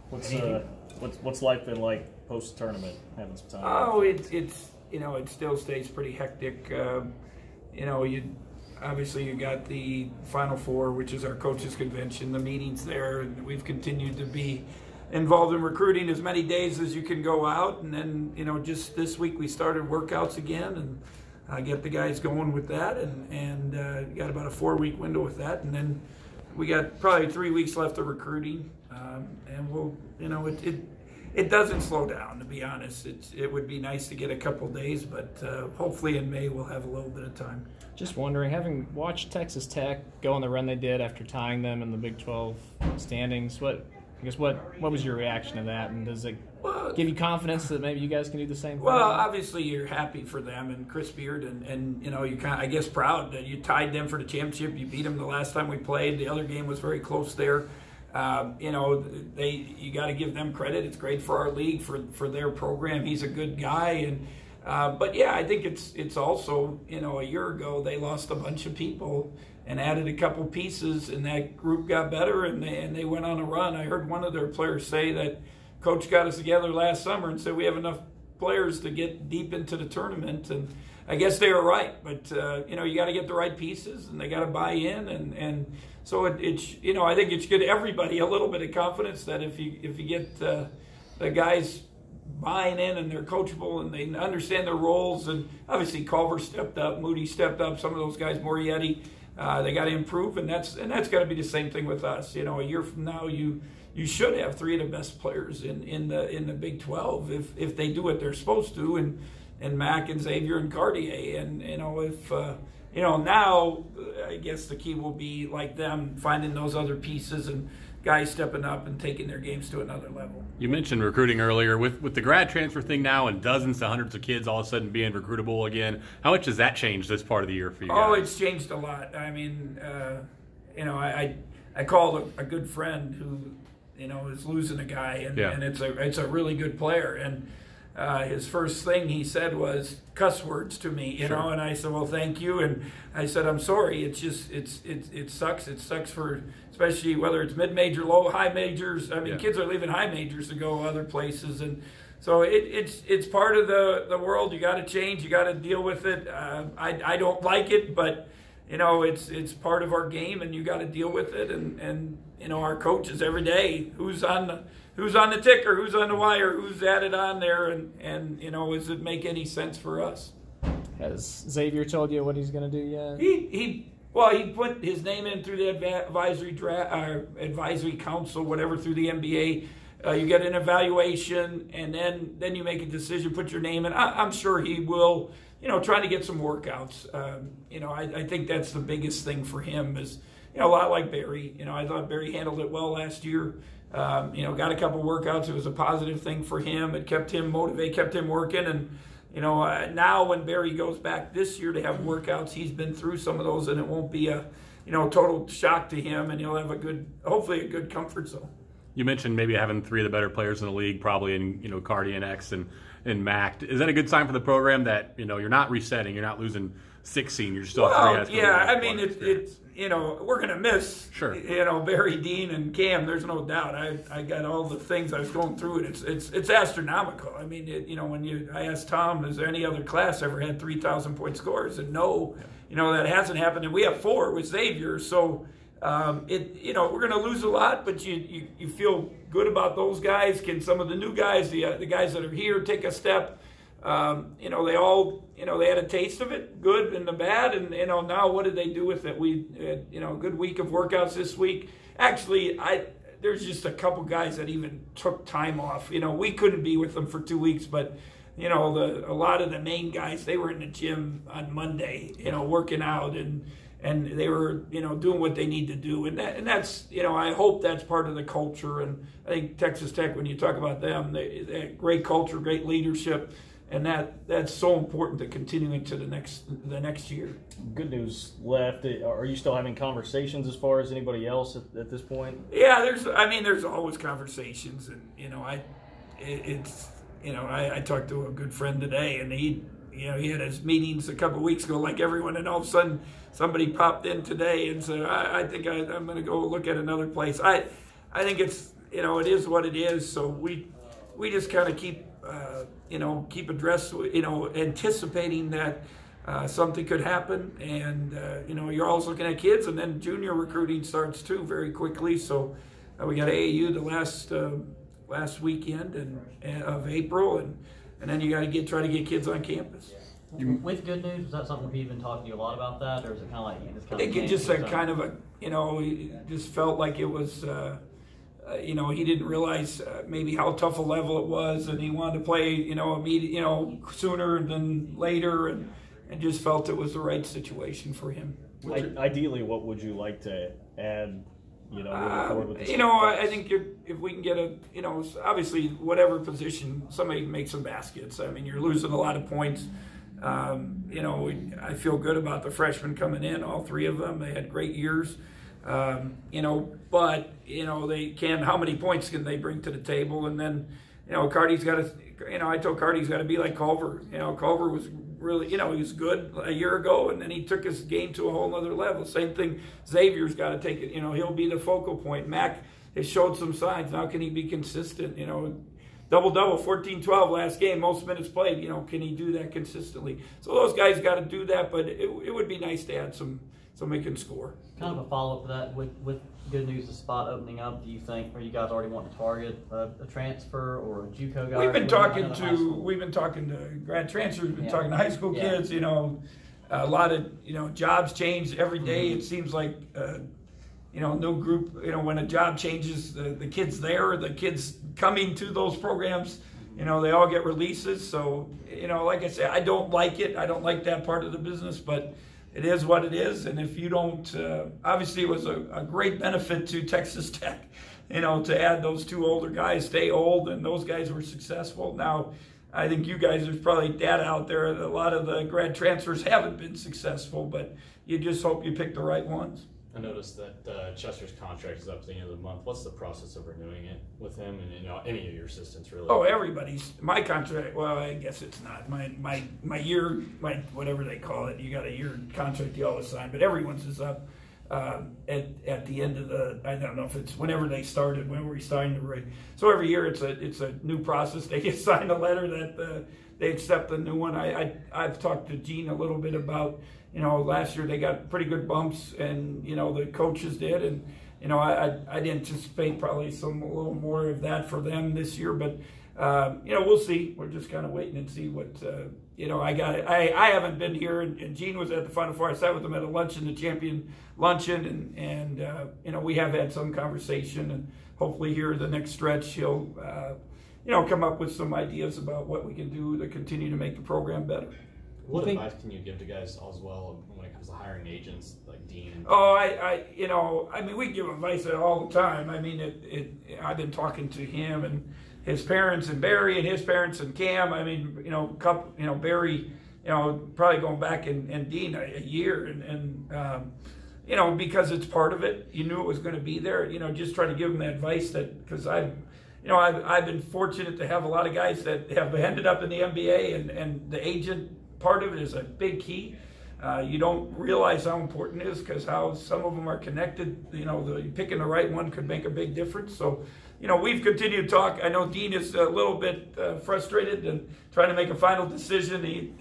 What's life been like post tournament? Having some time. Oh, it's it still stays pretty hectic. Obviously you got the Final Four, which is our coaches convention, the meetings there, and we've continued to be involved in recruiting as many days as you can go out, and then just this week we started workouts again and get the guys going with that, and got about a 4-week window with that, and then we got probably 3 weeks left of recruiting, and we'll it doesn't slow down, to be honest. It would be nice to get a couple days, but hopefully in May we'll have a little bit of time. Just wondering, having watched Texas Tech go on the run they did after tying them in the Big 12 standings, what was your reaction to that, and does it give you confidence that maybe you guys can do the same thing? Well, obviously you're happy for them and Chris Beard, and you kind of, I guess, proud that you tied them for the championship. You beat them the last time we played. The other game was very close there. You got to give them credit. It's great for our league, for their program. He's a good guy, and but yeah, I think it's also, a year ago they lost a bunch of people and added a couple pieces, and that group got better, and they went on a run. I heard one of their players say that coach got us together last summer and said we have enough players to get deep into the tournament, and I guess they were right. But you got to get the right pieces, and they got to buy in, and so it's I think it should give everybody a little bit of confidence that if you get the guys buying in and they're coachable and they understand their roles, and obviously Culver stepped up, Moody stepped up, some of those guys, Morietti, they got to improve, and that's got to be the same thing with us. A year from now, you should have 3 of the best players in the Big 12 if they do what they're supposed to, and Mac and Xavier and Cartier, and if now I guess the key will be like them finding those other pieces and guys stepping up and taking their games to another level. You mentioned recruiting earlier. With the grad transfer thing now and dozens to hundreds of kids all of a sudden being recruitable again, how much has that changed this part of the year for you guys? Oh, it's changed a lot. I mean, I called a good friend who, is losing a guy, and it's a really good player, and his first thing he said was cuss words to me, and I said, well, thank you, and I said, I'm sorry. It's just it sucks. It sucks for, especially whether it's mid-major, high majors. I mean, kids are leaving high majors to go other places, and so it's part of the world. You got to change. You got to deal with it. I don't like it, but it's part of our game, and you got to deal with it. And our coaches every day, who's on the ticker, who's on the wire, who's added on there, and does it make any sense for us? Has Xavier told you what he's going to do yet? He put his name in through the advisory council, whatever, through the NBA. You get an evaluation, and then you make a decision, put your name in. I'm sure he will, trying to get some workouts. I think that's the biggest thing for him is, a lot like Barry. I thought Barry handled it well last year. Got a couple workouts. It was a positive thing for him. It kept him motivated, kept him working. And, now when Barry goes back this year to have workouts, he's been through some of those, and it won't be a, total shock to him, and he'll have hopefully a good comfort zone. You mentioned maybe having 3 of the better players in the league, probably in Cardi and X and Mac. Is that a good sign for the program that, you're not resetting, you're not losing 6 seniors, still have 3 yeah, I mean, it's we're going to miss, Barry, Dean, and Cam. There's no doubt. I got all the things I was going through, and it's astronomical. I mean, when I asked Tom, is there any other class ever had 3,000-point scores? And no, that hasn't happened. And we have 4 with Xavier, so we're going to lose a lot, but you feel good about those guys. Can some of the new guys, the guys that are here, take a step? They all, they had a taste of it, good and the bad, and, now what did they do with it? We had, a good week of workouts this week. Actually, there's just a couple guys that even took time off. We couldn't be with them for 2 weeks, but, a lot of the main guys, they were in the gym on Monday, working out, and they were, doing what they need to do. And that's, I hope that's part of the culture. And I think Texas Tech, when you talk about them, they have great culture, great leadership. And that's so important to continuing to the next year. Good news left. Are you still having conversations as far as anybody else at this point? Yeah, there's always conversations, and I talked to a good friend today, and he had his meetings a couple of weeks ago, like everyone, and all of a sudden somebody popped in today and said, I think I'm going to go look at another place. I think it's it is what it is. So we just kind of keep address, anticipating that something could happen. And, you're always looking at kids, and then junior recruiting starts too very quickly. So we got AAU the last weekend of April, and then you got to try to get kids on campus. With Good News, was that something we've been talking to you a lot about that, or is it kind of like you just kind I of? think it just kind of he just felt like it was, he didn't realize maybe how tough a level it was, and he wanted to play, immediate, sooner than later, and just felt it was the right situation for him. Ideally, what would you like to add? Moving forward with this I think if we can get obviously whatever position, somebody can make some baskets. I mean, you're losing a lot of points. I feel good about the freshmen coming in, all three of them. They had great years. But they can. How many points can they bring to the table? And then, Carty's got to. I told Carty he's got to be like Culver. Culver was really, he was good a year ago, and then he took his game to a whole other level. Same thing. Xavier's got to take it. He'll be the focal point. Mac has showed some signs. Now can he be consistent? Double-double, 14-12 last game, most minutes played. Can he do that consistently? So those guys got to do that, but it would be nice to add somebody can score. Kind of a follow-up to that, with Good News, the spot opening up, do you think, are you guys already wanting to target a transfer or a JUCO guy? We've been talking to grad transfers, talking to high school kids, a lot of, jobs change every day. It seems like, no group, when a job changes, the kids there, the kids coming to those programs, they all get releases. So, like I said, I don't like it. I don't like that part of the business, but it is what it is. And if you don't, obviously it was a great benefit to Texas Tech, to add those two older guys, stay old, and those guys were successful. Now, I think you guys, there's probably data out there, a lot of the grad transfers haven't been successful, but you just hope you pick the right ones. I noticed that Chester's contract is up to the end of the month. What's the process of renewing it with him and any of your assistants really? Oh, everybody's. My contract, well, I guess it's not. My year, whatever they call it, you got a year contract you always sign, but everyone's is up at the end of the, I don't know if it's whenever they started, when we signed the rate. So every year it's a new process. They get signed a letter that they accept the new one. I've talked to Gene a little bit about, last year they got pretty good bumps, and, the coaches did. And, I'd anticipate probably a little more of that for them this year. But, we'll see. We're just kind of waiting and see what, I haven't been here, and Gene was at the Final Four. I sat with him at a luncheon, the champion luncheon, and we have had some conversation. And hopefully here the next stretch he'll, come up with some ideas about what we can do to continue to make the program better. What advice can you give to guys as well when it comes to hiring agents like Dean? We give advice all the time. I've been talking to him and his parents and Barry and his parents and Cam. Barry, probably going back and Dean a year and because it's part of it. You knew it was going to be there. Just try to give them advice because I've been fortunate to have a lot of guys that have ended up in the NBA, and the agent part of it is a big key. You don't realize how important it is because how some of them are connected. Picking the right one could make a big difference. So, we've continued to talk. I know Dean is a little bit frustrated and trying to make a final decision.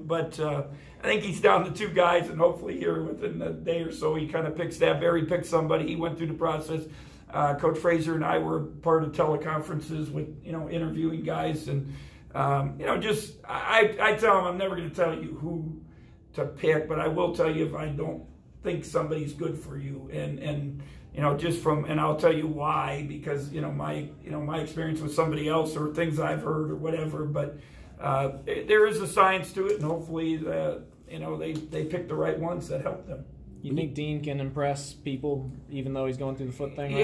But I think he's down to two guys, and hopefully here within a day or so he kind of picks that. Barry picked somebody. He went through the process. Coach Fraser and I were part of teleconferences with interviewing guys, and I tell him I'm never going to tell you who to pick, but I will tell you if I don't think somebody's good for you, and I'll tell you why, because my experience with somebody else or things I've heard or whatever, but there is a science to it, and hopefully they pick the right ones that help them. You think Dean can impress people even though he's going through the foot thing?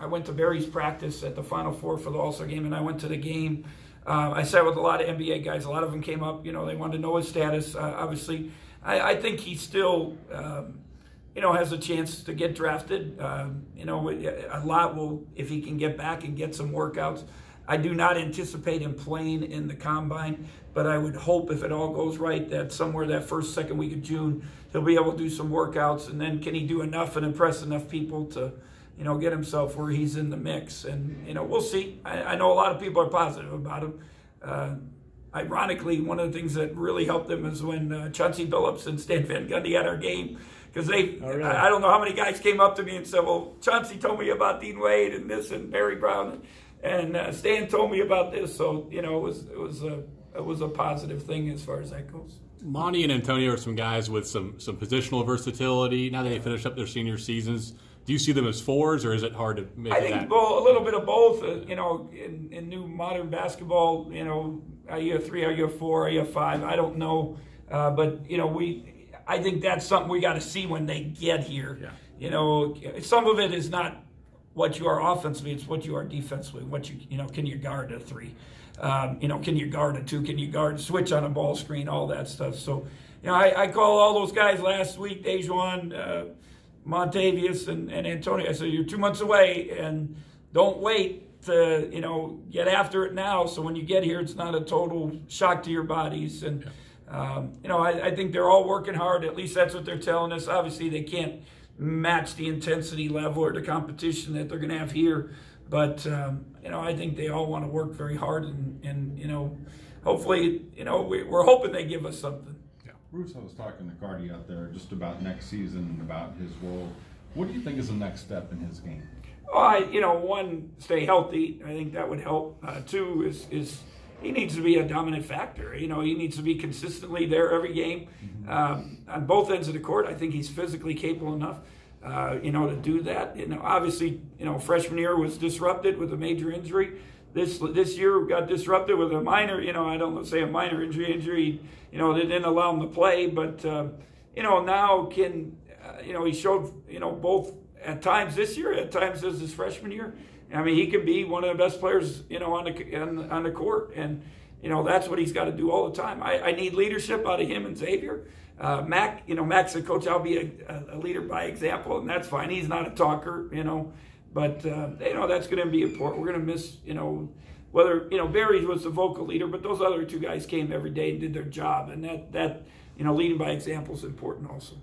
I went to Barry's practice at the Final Four for the All-Star game, and I went to the game. I sat with a lot of NBA guys. A lot of them came up. They wanted to know his status. Obviously, I think he still, has a chance to get drafted. A lot will, if he can get back and get some workouts. I do not anticipate him playing in the combine, but I would hope if it all goes right that somewhere that first, second week of June, he'll be able to do some workouts, and then can he do enough and impress enough people to, you know, get himself where he's in the mix. And, you know, we'll see. I know a lot of people are positive about him. Ironically, one of the things that really helped them is when Chauncey Billups and Stan Van Gundy had our game, because they, really? I don't know how many guys came up to me and said, well, Chauncey told me about Dean Wade and this and Barry Brown, and Stan told me about this. So, you know, it was a positive thing as far as that goes. Monty and Antonio are some guys with some positional versatility. Now that they finished up their senior seasons, do you see them as fours, or is it hard to make I think that? a little bit of both. You know, in new modern basketball, you know, are you a 3, are you a 4, are you a 5? I don't know. But, you know, I think that's something we got to see when they get here. Yeah. You know, some of it is not what you are offensively, it's what you are defensively. What you know, can you guard a 3? You know, can you guard a 2? Can you guard switch on a ball screen? All that stuff. So, you know, I called all those guys last week, Dejuan, Montavious, and Antonio. I said, you're 2 months away, and don't wait to, you know, get after it now. So when you get here, it's not a total shock to your bodies. And, you know, I think they're all working hard. At least that's what they're telling us. Obviously, they can't match the intensity level or the competition that they're going to have here. But, you know, I think they all want to work very hard. And you know, hopefully, you know, we're hoping they give us something. Bruce, I was talking to Cardi out there just about next season and about his role. What do you think is the next step in his game? You know, 1, stay healthy. I think that would help. 2 is he needs to be a dominant factor. You know, he needs to be consistently there every game. On both ends of the court, I think he's physically capable enough, you know, to do that. You know, obviously, you know, freshman year was disrupted with a major injury. This year got disrupted with a minor, you know, I don't say a minor injury, you know, they didn't allow him to play. But, you know, now you know, he showed, you know, both at times this year, at times as his freshman year. I mean, he could be one of the best players, you know, on the court. And, you know, that's what he's got to do all the time. I need leadership out of him and Xavier. Mac, you know, Mac said, Coach, I'll be a leader by example, and that's fine. He's not a talker, you know. But, you know, that's going to be important. We're going to miss, you know, whether, you know, Barry was the vocal leader, but those other 2 guys came every day and did their job. And that you know, leading by example is important also.